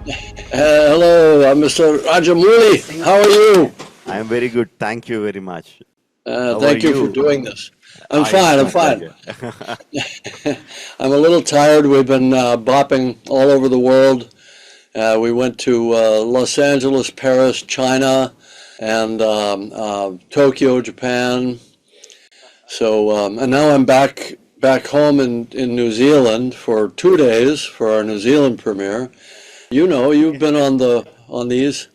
Hello, Mr. Rajamouli. How are you? I am very good. Thank you very much. How are Thank you for you? doing this. I'm It's fine. I'm my fine. pleasure. I'm a little tired. We've been bopping all over the world. We went to Los Angeles, Paris, China, and Tokyo, Japan. And now I'm back home in New Zealand for 2 days for our New Zealand premiere. You've been on these.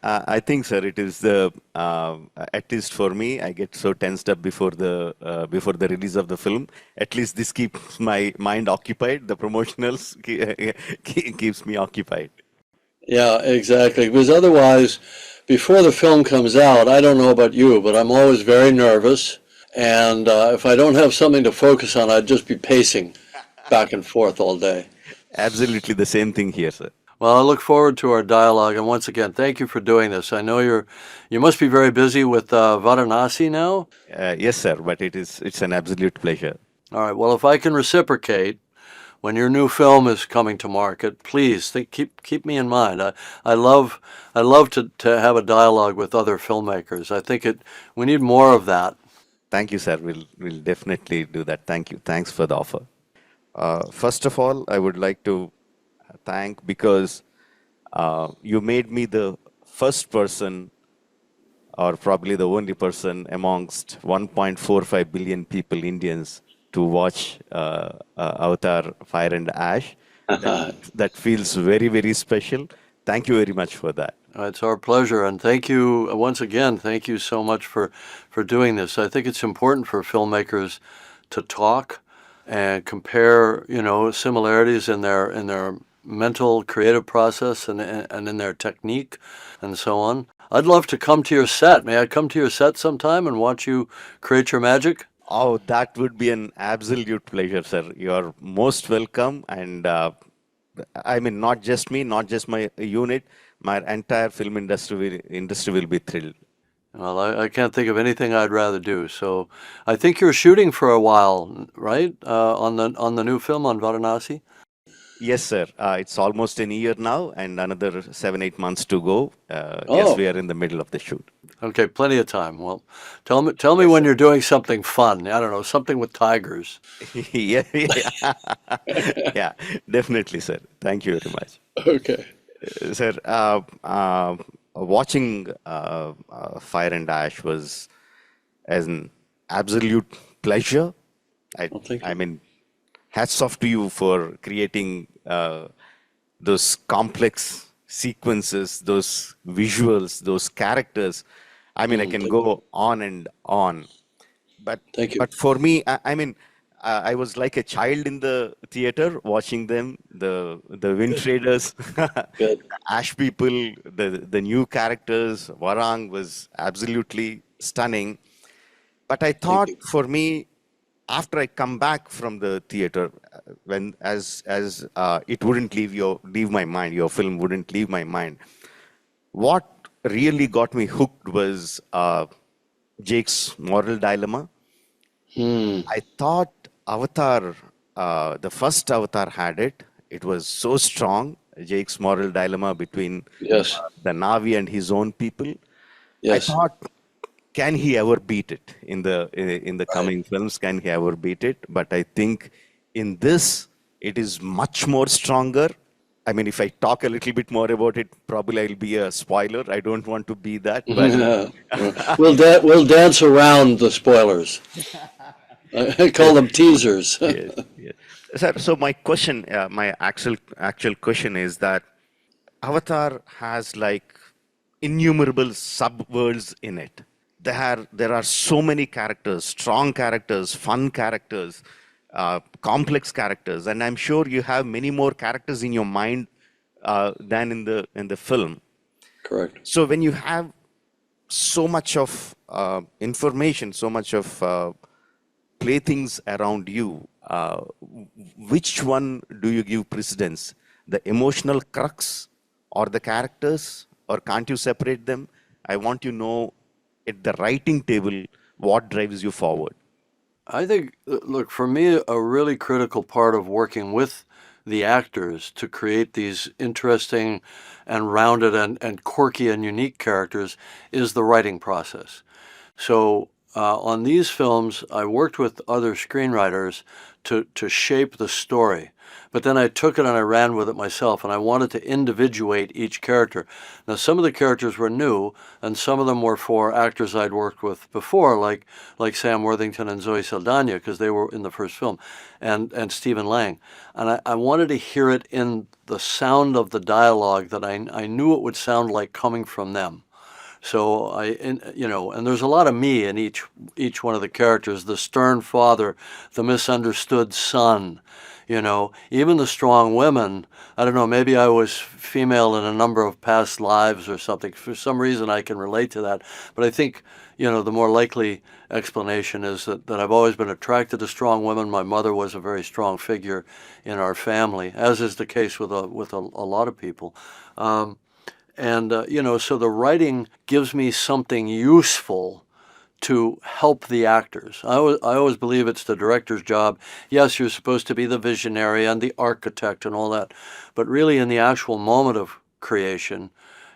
I think, sir, it is at least for me. I get so tensed up before the release of the film. At least this keeps my mind occupied. The promotionals keeps me occupied. Yeah, exactly. Because otherwise, before the film comes out, I don't know about you, but I'm always very nervous. And if I don't have something to focus on, I'd just be pacing back and forth all day. Absolutely the same thing here, sir. Well, I look forward to our dialogue. And once again, thank you for doing this. I know you must be very busy with Varanasi now. Yes, sir. But it's an absolute pleasure. All right. Well, if I can reciprocate, when your new film is coming to market, please keep me in mind. I love to have a dialogue with other filmmakers. I think we need more of that. Thank you, sir. We'll definitely do that. Thank you. Thanks for the offer. First of all, I would like to thank because you made me the first person, or probably the only person amongst 1.45 billion people, Indians, to watch Avatar Fire and Ash. That feels very, very special. Thank you very much for that. It's our pleasure, and thank you once again. Thank you so much for doing this. I think it's important for filmmakers to talk and compare, similarities in their mental creative process and in their technique and so on. I'd love to come to your set. May I come to your set sometime and watch you create your magic? Oh, that would be an absolute pleasure, sir. You're most welcome. And I mean, not just me, not just my unit, my entire film industry will be thrilled. Well, I can't think of anything I'd rather do. So I think you're shooting for a while, right? On the new film on Varanasi. Yes, sir. It's almost a year now, and another 7, 8 months to go. Yes, Oh, we are in the middle of the shoot. okay, plenty of time. Well, tell me Yes, when sir. you're doing something fun. I don't know, something with tigers. Yeah, yeah, yeah, definitely, sir. Thank you very much. Okay. Sir, watching Fire and Ash was an absolute pleasure. I, Well, thank I you. mean, hats off to you for creating those complex sequences, those visuals, those characters. I mean, I can Thank you. go on and on. But Thank you. but for me, I mean, I was like a child in the theater watching them, the Wind Good. Traders, Good. Ash people, the new characters. Warang was absolutely stunning. But I Thank thought you. for me, after I come back from the theater, when as it wouldn't leave my mind, your film wouldn't leave my mind. What really got me hooked was Jake's moral dilemma. Hmm. I thought Avatar, the first Avatar had it. It was so strong. Jake's moral dilemma between Yes. the Navi and his own people. I Yes. thought, can he ever beat it in the Right. coming films? Can he ever beat it? But I think in this, it is much more stronger. I mean, if I talk a little bit more about it, probably I'll be a spoiler. I don't want to be that, but We'll dance around the spoilers. I call them teasers. yes, yes. So my question, my actual question is that Avatar has like innumerable subworlds in it. There are so many characters, strong characters, fun characters, complex characters, and I'm sure you have many more characters in your mind than in the film. Correct. So when you have so much of information, so much of playthings around you, which one do you give precedence? The emotional crux or the characters, or can't you separate them? I want to know at the writing table what drives you forward. I think, look, for me, a really critical part of working with the actors to create these interesting and rounded and quirky and unique characters is the writing process. So on these films, I worked with other screenwriters to shape the story. But then I took it and I ran with it myself, and I wanted to individuate each character. Now, some of the characters were new, and some of them were for actors I'd worked with before, like Sam Worthington and Zoe Saldana, because they were in the first film, and Stephen Lang. And I wanted to hear it in the sound of the dialogue that I knew it would sound like coming from them. So and there's a lot of me in each one of the characters: the stern father, the misunderstood son, even the strong women. I don't know, maybe I was female in a number of past lives or something. For some reason, I can relate to that. But I think, the more likely explanation is that I've always been attracted to strong women. My mother was a very strong figure in our family, as is the case with a lot of people. So the writing gives me something useful to help the actors. I always believe it's the director's job. Yes, you're supposed to be the visionary and the architect and all that, but really in the actual moment of creation,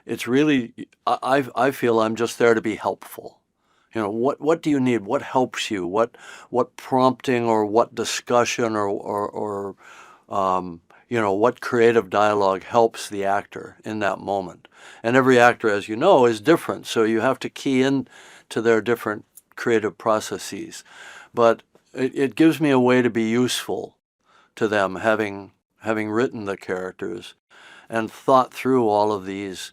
it's really, I feel I'm just there to be helpful. What do you need? What helps you? What prompting or what discussion or what creative dialogue helps the actor in that moment. And every actor, as you know, is different, so you have to key in to their different creative processes. But it gives me a way to be useful to them, having written the characters and thought through all of these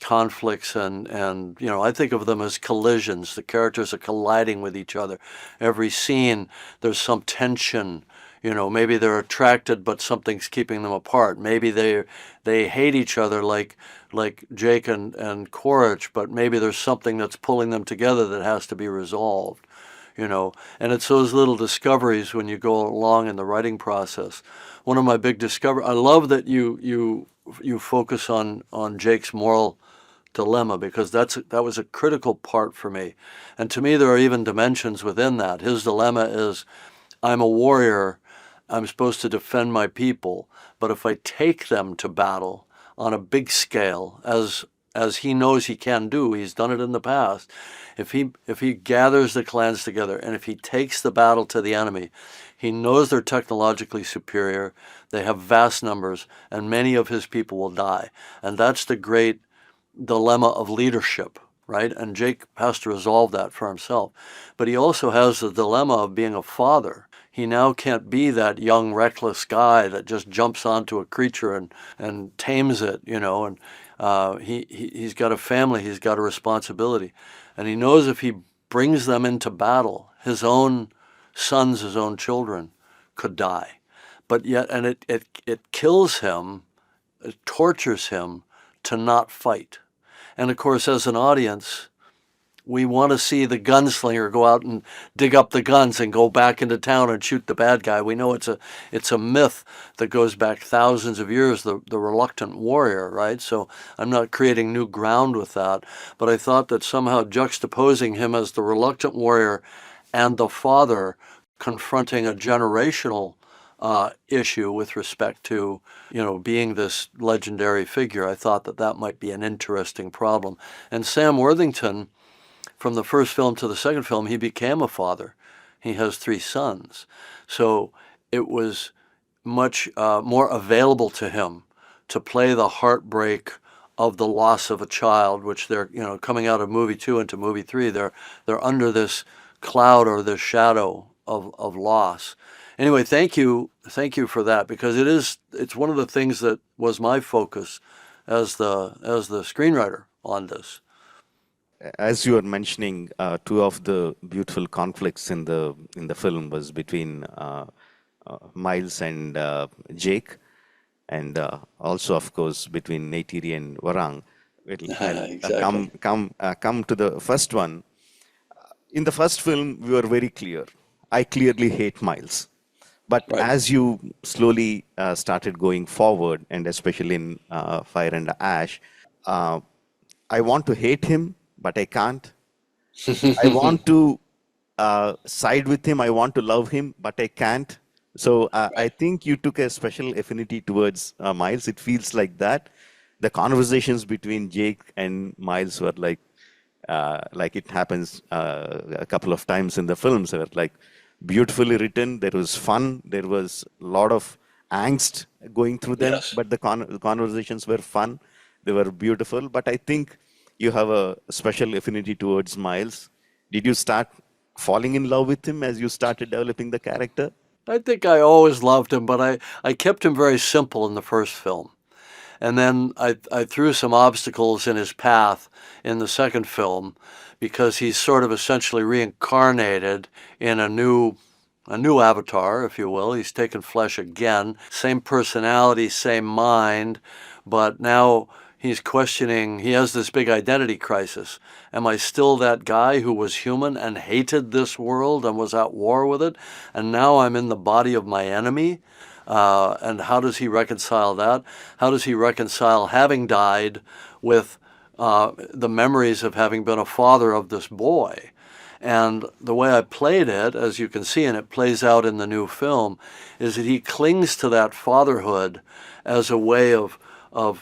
conflicts and I think of them as collisions. The characters are colliding with each other. Every scene, there's some tension. Maybe they're attracted, but something's keeping them apart. Maybe they hate each other, like Jake and Quaritch, but maybe there's something that's pulling them together that has to be resolved. And it's those little discoveries when you go along in the writing process. One of my big discoveries, I love that you focus on Jake's moral dilemma, because that was a critical part for me. And to me, there are even dimensions within that. His dilemma is, I'm a warrior, I'm supposed to defend my people, but if I take them to battle on a big scale, as he knows he can do, he's done it in the past, if he gathers the clans together and if he takes the battle to the enemy, he knows they're technologically superior, they have vast numbers, and many of his people will die. And that's the great dilemma of leadership, right? And Jake has to resolve that for himself. But he also has the dilemma of being a father. He now can't be that young, reckless guy that just jumps onto a creature and tames it, and he's got a family, he's got a responsibility. And he knows if he brings them into battle, his own sons, his own children could die. But yet, and it kills him, it tortures him to not fight. And of course, as an audience, we want to see the gunslinger go out and dig up the guns and go back into town and shoot the bad guy. We know it's a myth that goes back thousands of years, the reluctant warrior, right? So I'm not creating new ground with that, but I thought that somehow juxtaposing him as the reluctant warrior and the father confronting a generational issue with respect to, being this legendary figure, I thought that might be an interesting problem. And Sam Worthington, from the first film to the second film, he became a father. He has 3 sons. So it was much more available to him to play the heartbreak of the loss of a child, which they're, coming out of movie 2 into movie 3, they're under this cloud or this shadow of loss. Anyway, thank you for that, because it's one of the things that was my focus as the screenwriter on this. As you were mentioning, 2 of the beautiful conflicts in the film was between Miles and Jake, and also, of course, between Neytiri and Warang. I'll Exactly. come to the first one. In the first film, we were very clear. I clearly hate Miles. But Right. as you slowly started going forward, and especially in Fire and Ash, I want to hate him, but I can't. I want to side with him. I want to love him, but I can't. So I Right. think you took a special affinity towards Miles. It feels like that. The conversations between Jake and Miles were like it happens a couple of times in the films. They were like beautifully written. There was fun. There was a lot of angst going through them, Yes. but the conversations were fun. They were beautiful. But I think you have a special affinity towards Miles. Did you start falling in love with him as you started developing the character? I think I always loved him, but I kept him very simple in the first film. And then I threw some obstacles in his path in the second film because he's sort of essentially reincarnated in a new avatar, if you will. He's taken flesh again, same personality, same mind, but now he's questioning, he has this big identity crisis. Am I still that guy who was human and hated this world and was at war with it? And now I'm in the body of my enemy? And how does he reconcile that? How does he reconcile having died with the memories of having been a father of this boy? And the way I played it, as you can see, and it plays out in the new film, is that he clings to that fatherhood as a way of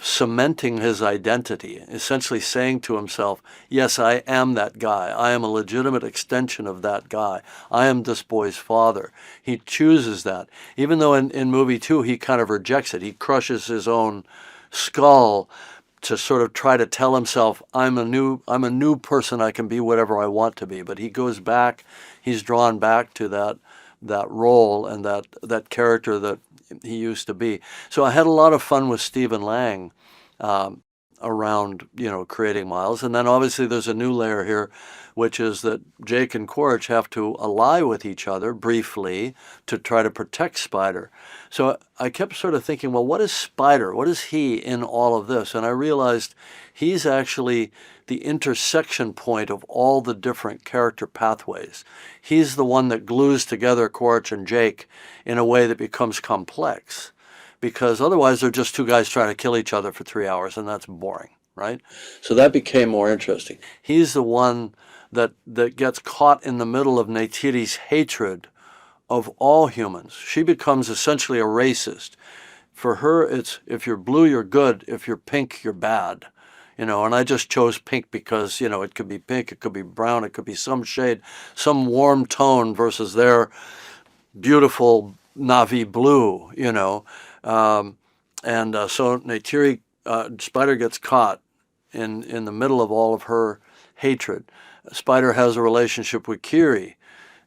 cementing his identity, essentially saying to himself, yes, I am that guy. I am a legitimate extension of that guy. I am this boy's father. He chooses that. Even though in movie two, he kind of rejects it. He crushes his own skull to sort of try to tell himself, I'm a new person. I can be whatever I want to be. But he goes back, he's drawn back to that role and that character that he used to be. So I had a lot of fun with Stephen Lang um, around, creating Miles. And then obviously there's a new layer here, which is that Jake and Quaritch have to ally with each other briefly to try to protect Spider. So I kept sort of thinking, well, what is Spider? What is he in all of this? And I realized he's actually the intersection point of all the different character pathways. He's the one that glues together Quaritch and Jake in a way that becomes complex, because otherwise they're just two guys trying to kill each other for 3 hours, and that's boring, right? So that became more interesting. He's the one that gets caught in the middle of Neytiri's hatred of all humans. She becomes essentially a racist. For her, it's if you're blue, you're good. If you're pink, you're bad. And I just chose pink because, it could be pink, it could be brown, it could be some shade, some warm tone versus their beautiful navy blue. So Neytiri, Spider gets caught in the middle of all of her hatred. Spider has a relationship with Kiri,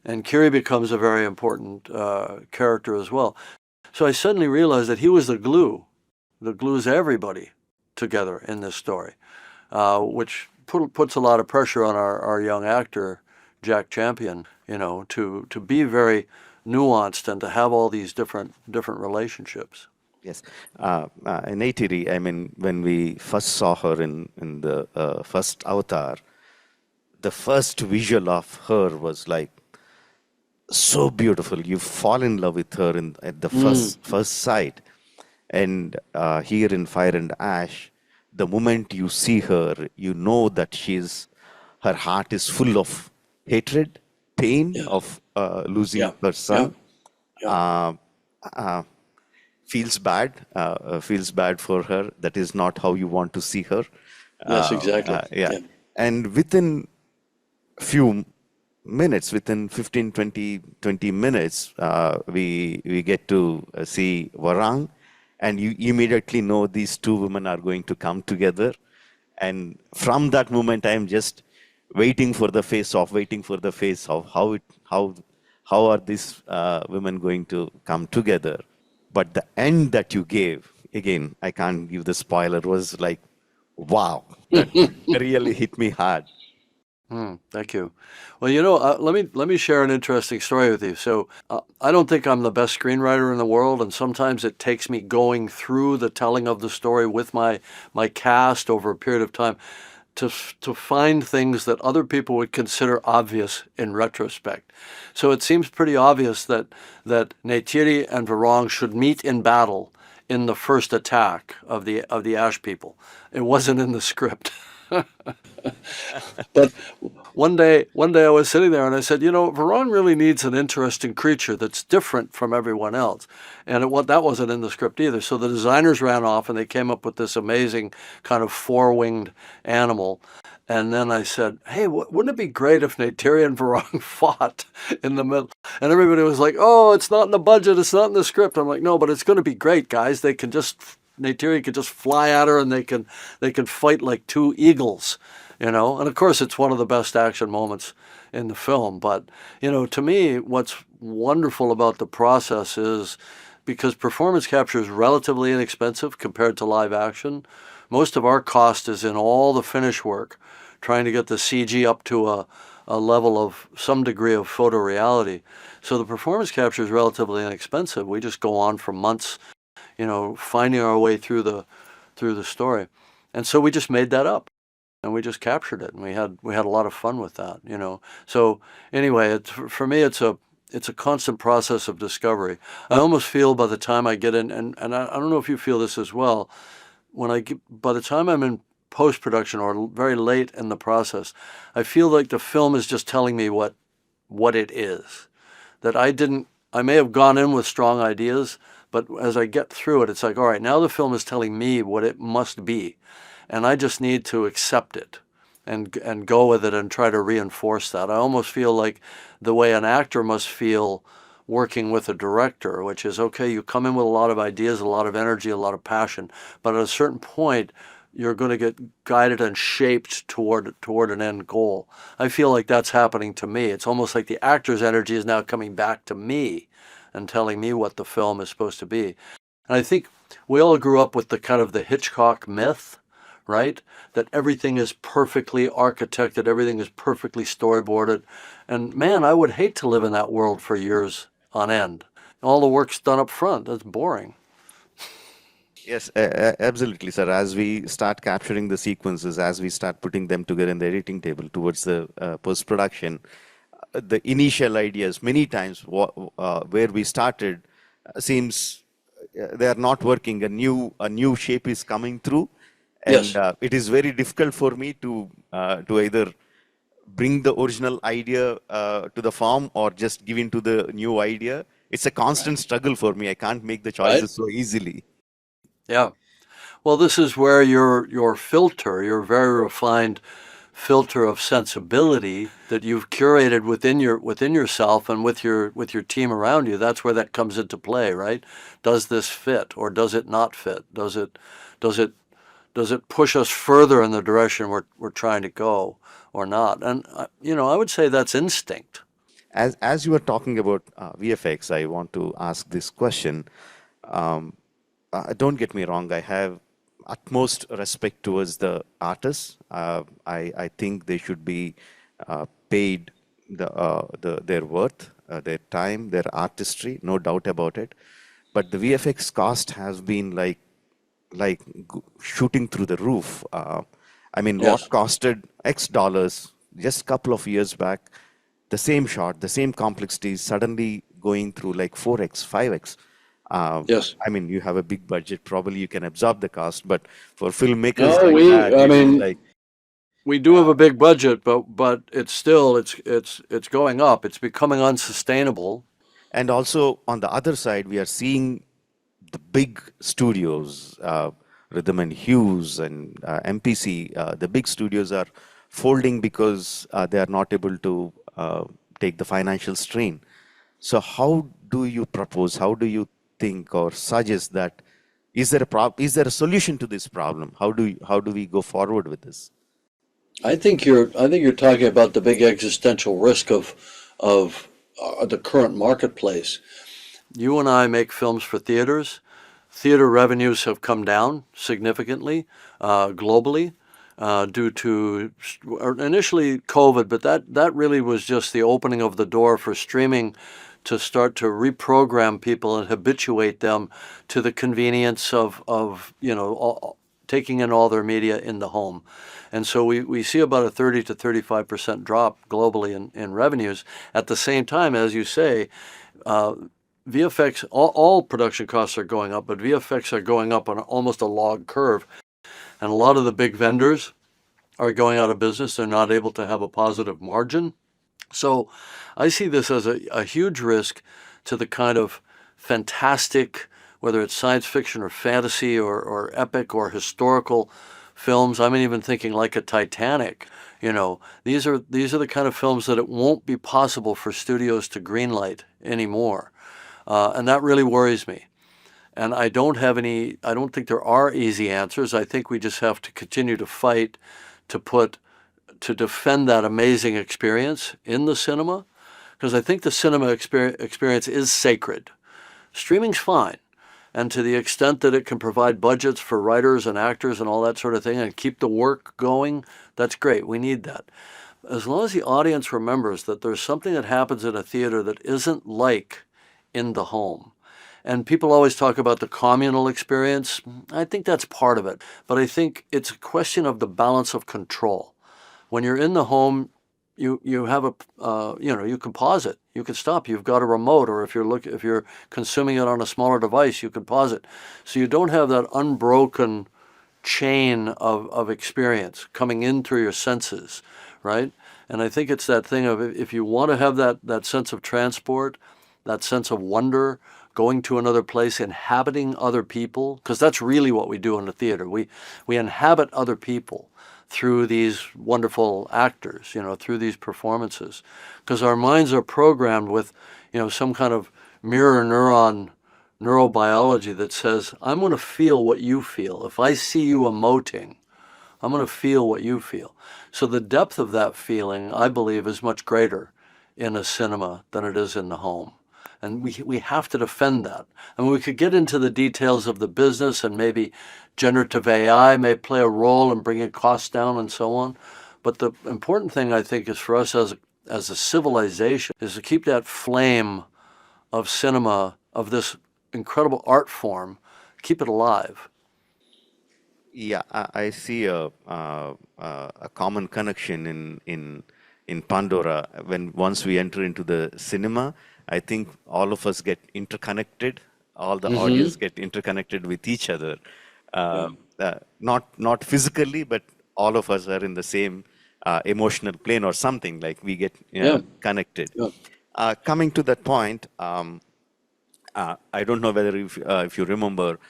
and Kiri becomes a very important character as well. So I suddenly realized that he was the glue that glues everybody together in this story, which puts a lot of pressure on our young actor, Jack Champion, to be very nuanced and to have all these different relationships. Yes. Neytiri, I mean, when we first saw her in the first Avatar, the first visual of her was like so beautiful. You fall in love with her at the first sight. And here in Fire and Ash, the moment you see her, you know that her heart is full of hatred, pain Yeah, of losing yeah, her yeah, son. yeah. Uh, uh, feels bad for her. That is not how you want to see her. Yes, exactly. Yeah. Yeah. And within few minutes, within 15, 20 minutes, we get to see Varang, and you immediately know these two women are going to come together. And from that moment, I am just waiting for the face off, waiting for the face off. How are these women going to come together? But the end that you gave, again, I can't give the spoiler, was like, wow, that really hit me hard. Thank you. Well, let me share an interesting story with you. So, I don't think I'm the best screenwriter in the world, and sometimes it takes me going through the telling of the story with my cast over a period of time to find things that other people would consider obvious in retrospect. So it seems pretty obvious that Neytiri and Varang should meet in battle in the first attack of the Ash people. It wasn't in the script. But one day I was sitting there and I said, Varun really needs an interesting creature that's different from everyone else. And that wasn't in the script either. So the designers ran off and they came up with this amazing kind of four-winged animal. And then I said, hey, wouldn't it be great if Neytiri and Varun fought in the middle? And everybody was like, oh, it's not in the budget, it's not in the script. I'm like, no, but it's going to be great, guys. Neytiri could just fly at her and they can fight like two eagles. And of course it's one of the best action moments in the film. But, to me, what's wonderful about the process is because performance capture is relatively inexpensive compared to live action, most of our cost is in all the finish work, trying to get the CG up to a level of some degree of photoreality. So the performance capture is relatively inexpensive. We just go on for months, finding our way through the story. And so we just made that up. And we just captured it, and we had a lot of fun with that. So anyway, for me, it's a constant process of discovery. I almost feel by the time I get in, and I don't know if you feel this as well, by the time I'm in post-production or very late in the process, I feel like the film is just telling me what it is. That I may have gone in with strong ideas, but as I get through it, it's like, all right, now the film is telling me what it must be. And I just need to accept it and go with it and try to reinforce that. I almost feel like the way an actor must feel working with a director, which is, okay, you come in with a lot of ideas, a lot of energy, a lot of passion, but at a certain point, you're going to get guided and shaped toward an end goal. I feel like that's happening to me. It's almost like the actor's energy is now coming back to me and telling me what the film is supposed to be. And I think we all grew up with the kind of the Hitchcock myth, right? That everything is perfectly architected, everything is perfectly storyboarded. And man, I would hate to live in that world for years on end. All the work's done up front. That's boring. Yes, absolutely, sir. As we start capturing the sequences, as we start putting them together in the editing table towards the post-production, the initial ideas, many times where we started, seems they are not working. A new shape is coming through, and Yes, it is very difficult for me to either bring the original idea to the form or just give into the new idea. It's a constant struggle for me. I can't make the right? choices so easily. Yeah. Well, this is where your filter, your very refined filter of sensibility that you've curated within yourself and with your team around you, that's where that comes into play, right? Does this fit or does it not fit? Does it push us further in the direction we're trying to go or not? And I would say that's instinct. As you are talking about VFX, I want to ask this question. Um, don't get me wrong. I have utmost respect towards the artists. I think they should be paid their worth, their time, their artistry. No doubt about it. But the VFX cost has been shooting through the roof. I mean, what Yes. costed X dollars just a couple of years back, the same shot, the same complexity is suddenly going through like 4x, 5x. Yes. I mean, you have a big budget, probably you can absorb the cost, but for filmmakers No, like that, I it is mean, like, we do have a big budget, but it's going up. It's becoming unsustainable. and also on the other side, we are seeing the big studios, Rhythm and Hughes and MPC, the big studios are folding because they are not able to take the financial strain. So how do you propose, how do you think or suggest that is there a solution to this problem? How do we go forward with this? I think you're talking about the big existential risk of the current marketplace. You and I make films for theaters. Theater revenues have come down significantly globally due to initially COVID, but that really was just the opening of the door for streaming to start to reprogram people and habituate them to the convenience of taking in all their media in the home. And so we see about a 30 to 35% drop globally in revenues. At the same time, as you say, VFX, all production costs are going up, but VFX are going up on almost a log curve. And a lot of the big vendors are going out of business. They're not able to have a positive margin. So I see this as a huge risk to the kind of fantastic, whether it's science fiction or fantasy or epic or historical films. I'm even thinking like a Titanic. These are the kind of films that it won't be possible for studios to greenlight anymore. And that really worries me. And I don't think there are easy answers. I think we just have to continue to fight to defend that amazing experience in the cinema, because I think the cinema experience is sacred. Streaming's fine. And to the extent that it can provide budgets for writers and actors and all that sort of thing and keep the work going, that's great. We need that. As long as the audience remembers that there's something that happens in a theater that isn't like in the home. And people always talk about the communal experience. I think that's part of it. But I think it's a question of the balance of control. When you're in the home, you have you can pause it, you can stop. You've got a remote, or if you're consuming it on a smaller device, you can pause it. So you don't have that unbroken chain of experience coming in through your senses, right? And I think it's that thing of, if you want to have that sense of transport, that sense of wonder, going to another place, inhabiting other people, because that's really what we do in the theater. We inhabit other people through these wonderful actors, through these performances, because our minds are programmed with, some kind of mirror neurobiology that says, I'm going to feel what you feel. If I see you emoting, I'm going to feel what you feel. So the depth of that feeling, I believe, is much greater in a cinema than it is in the home. And we have to defend that. I mean, we could get into the details of the business, and maybe generative AI may play a role in bringing costs down and so on. But the important thing, I think, is for us as a civilization is to keep that flame of cinema, of this incredible art form, keep it alive. Yeah, I see a common connection in Pandora. Once we enter into the cinema, I think all of us get interconnected. All the audience get interconnected with each other. Not physically, but all of us are in the same emotional plane or something. Like we get connected. Coming to that point, I don't know whether if you remember,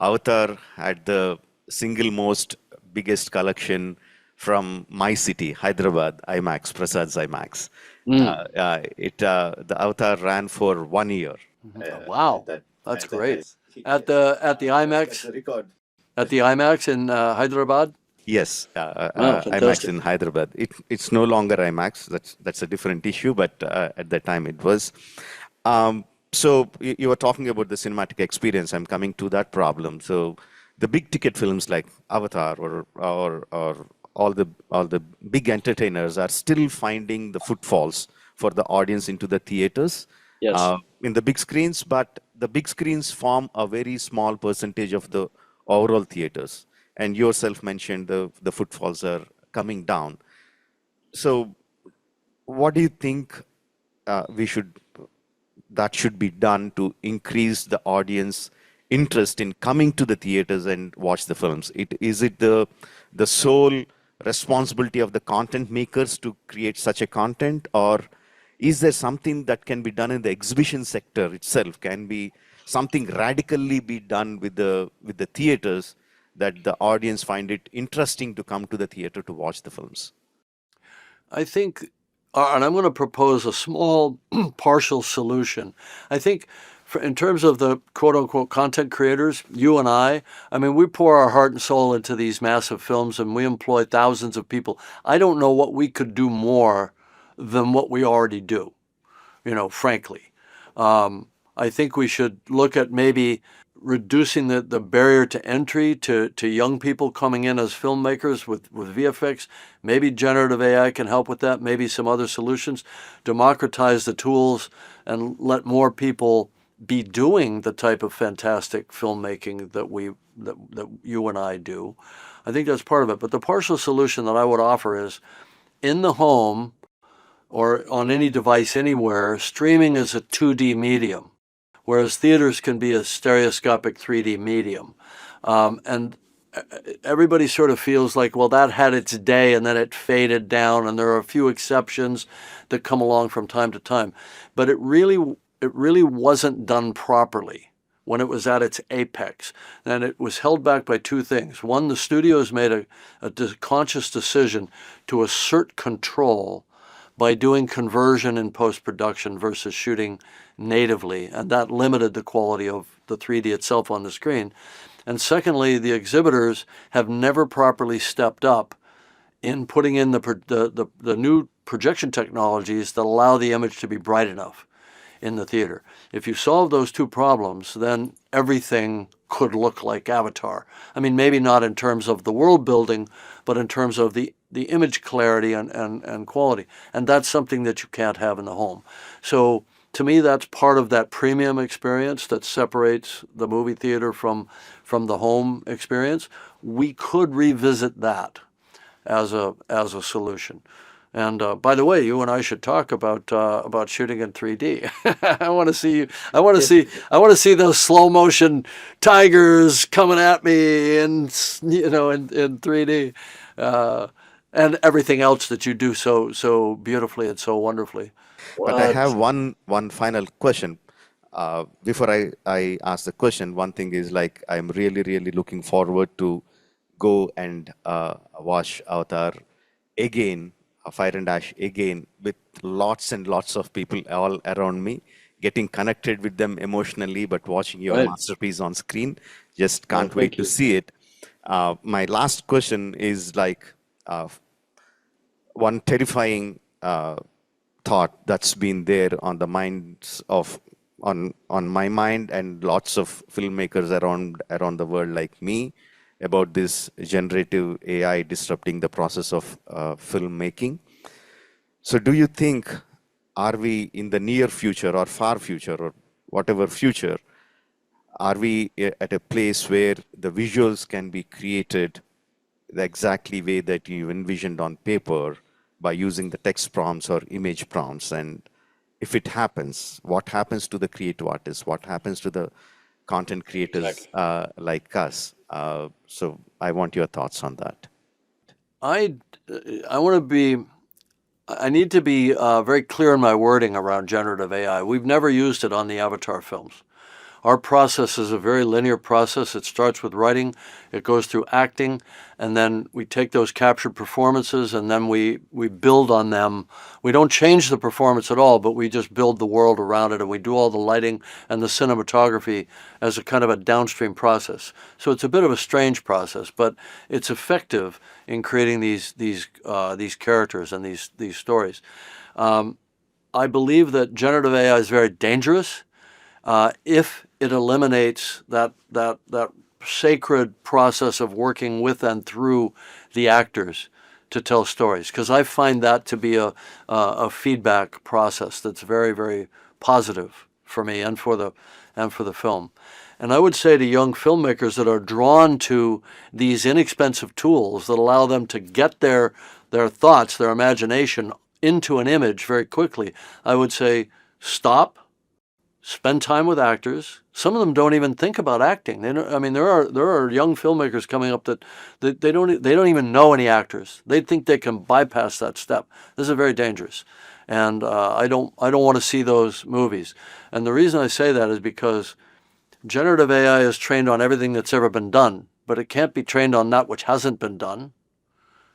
Avatar had the single most biggest collection from my city, Hyderabad, IMAX, Prasad's IMAX. The Avatar ran for 1 year. Wow, that's great. At the IMAX. Record. At the IMAX in Hyderabad. Yes, Wow, IMAX in Hyderabad. It's no longer IMAX. That's a different issue. But at that time it was. So you were talking about the cinematic experience. I'm coming to that problem. So the big ticket films like Avatar or all the big entertainers are still finding the footfalls for the audience into the theaters. Yes. In the big screens, but the big screens form a very small percentage of the overall theaters. And yourself mentioned the footfalls are coming down. So what do you think that should be done to increase the audience interest in coming to the theaters and watch the films? Is it the sole responsibility of the content makers to create such a content, or is there something that can be done in the exhibition sector itself? Can be something radically be done with the theaters that the audience find it interesting to come to the theater to watch the films? I think, and I'm going to propose a small partial solution. I think in terms of the quote unquote content creators, you and I mean, we pour our heart and soul into these massive films and we employ thousands of people. I don't know what we could do more than what we already do, frankly. I think we should look at maybe reducing the barrier to entry to young people coming in as filmmakers with VFX. Maybe generative AI can help with that, maybe some other solutions. Democratize the tools and let more people be doing the type of fantastic filmmaking that you and I do. I think that's part of it. But the partial solution that I would offer is, in the home or on any device anywhere, streaming is a 2D medium, whereas theaters can be a stereoscopic 3D medium. And everybody sort of feels like, well, that had its day and then it faded down, and there are a few exceptions that come along from time to time. But it really wasn't done properly when it was at its apex. And it was held back by two things. One, the studios made a conscious decision to assert control by doing conversion in post-production versus shooting natively, and that limited the quality of the 3D itself on the screen. And secondly, the exhibitors have never properly stepped up in putting in the new projection technologies that allow the image to be bright enough in the theater. If you solve those two problems, then everything could look like Avatar. I mean, maybe not in terms of the world building, but in terms of the image clarity and quality. And that's something that you can't have in the home. So to me, that's part of that premium experience that separates the movie theater from the home experience. We could revisit that as a solution. And by the way, you and I should talk about shooting in 3D. I want to see you. I want to see those slow motion tigers coming at me, in 3D, and everything else that you do so beautifully and so wonderfully. But I have What? one final question. Before I ask the question, one thing is like I'm really looking forward to go and watch Avatar again, Fire and Ash again, with lots and lots of people all around me, getting connected with them emotionally, but watching your Right. masterpiece on screen. Just Oh, can't wait thank to you. see it. My last question is like uh, one terrifying thought that's been there on the minds of on my mind and lots of filmmakers around the world like me about this generative AI disrupting the process of filmmaking. So do you think, are we in the near future or far future or whatever future, are we at a place where the visuals can be created the exactly way that you envisioned on paper by using the text prompts or image prompts? And if it happens, what happens to the creative artists? What happens to the content creators Exactly. like us? So I want your thoughts on that. I I want to be. I need to be very clear in my wording around generative AI. We've never used it on the Avatar films. Our process is a very linear process. It starts with writing, it goes through acting, and then we take those captured performances and then we build on them. We don't change the performance at all, but we just build the world around it, and we do all the lighting and the cinematography as a kind of a downstream process. So it's a bit of a strange process, but it's effective in creating these characters and these stories. I believe that generative AI is very dangerous if it eliminates that sacred process of working with and through the actors to tell stories, because I find that to be a feedback process that's very positive for me and for the film. And I would say to young filmmakers that are drawn to these inexpensive tools that allow them to get their thoughts, their imagination into an image very quickly, I would say stop, spend time with actors. Some of them don't even think about acting. They don't, I mean, there are young filmmakers coming up that they don't even know any actors. They think they can bypass that step. This is very dangerous, and I don't want to see those movies. And the reason I say that is because generative AI is trained on everything that's ever been done, but it can't be trained on that which hasn't been done,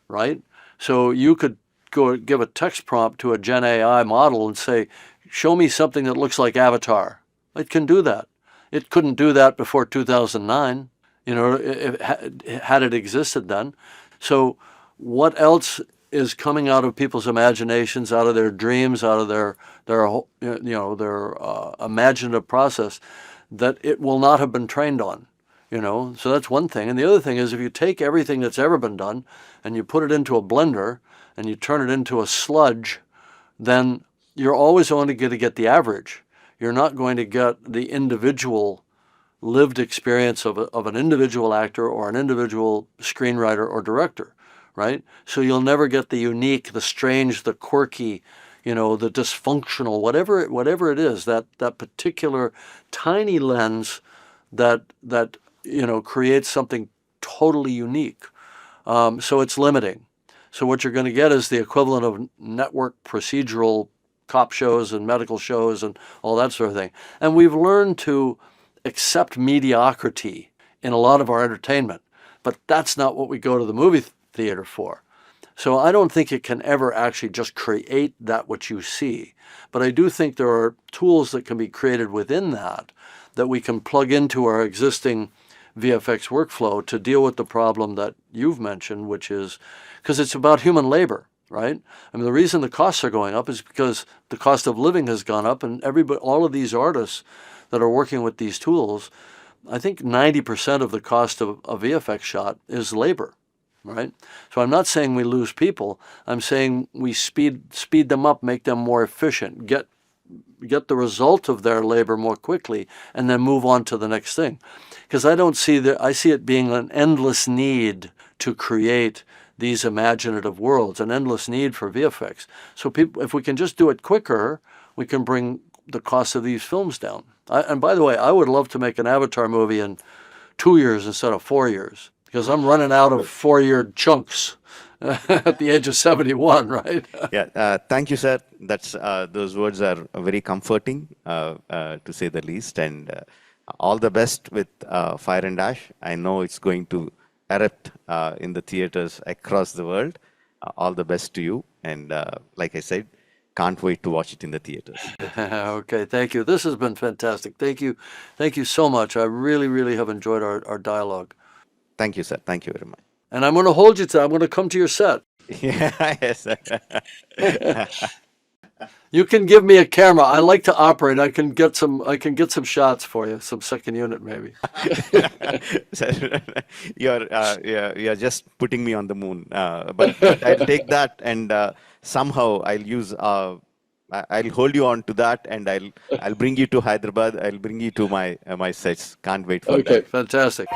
right? So you could go give a text prompt to a Gen AI model and say, show me something that looks like Avatar. It can do that. It couldn't do that before 2009, had it existed then. So what else is coming out of people's imaginations, out of their dreams, out of their imaginative process that it will not have been trained on? So that's one thing. And the other thing is, if you take everything that's ever been done and you put it into a blender and you turn it into a sludge, then you're always only going to get the average. You're not going to get the individual lived experience of an individual actor or an individual screenwriter or director, right? So you'll never get the unique, the strange, the quirky, the dysfunctional, whatever it is, that particular tiny lens that creates something totally unique. So it's limiting. So what you're going to get is the equivalent of network procedural cop shows and medical shows and all that sort of thing. And we've learned to accept mediocrity in a lot of our entertainment, but that's not what we go to the movie theater for. So I don't think it can ever actually just create that which you see. But I do think there are tools that can be created within that we can plug into our existing VFX workflow to deal with the problem that you've mentioned, which is because it's about human labor, right? I mean, the reason the costs are going up is because the cost of living has gone up, and all of these artists that are working with these tools, I think 90% of the cost of a VFX shot is labor, right? So I'm not saying we lose people. I'm saying we speed them up, make them more efficient, get the result of their labor more quickly, and then move on to the next thing. Because I see it being an endless need to create these imaginative worlds, an endless need for VFX. So if we can just do it quicker, we can bring the cost of these films down. And by the way, I would love to make an Avatar movie in 2 years instead of 4 years, because I'm running out of 4-year chunks at the age of 71, right? Yeah, thank you, sir. Those words are very comforting, to say the least. And all the best with Fire and Ash. I know it's going to erupt in the theaters across the world. All the best to you. And like I said, can't wait to watch it in the theaters. Okay, thank you. This has been fantastic. Thank you so much. I really, really have enjoyed our dialogue. Thank you, sir. Thank you very much. And I'm going to hold you to. I'm going to come to your set. Yeah, yes, sir. You can give me a camera. I like to operate. I can get some shots for you. Some second unit, maybe. Sir, you're just putting me on the moon. But I'll take that, and somehow I'll hold you on to that, and I'll bring you to Hyderabad. I'll bring you to my sets. Can't wait for that. Okay, fantastic.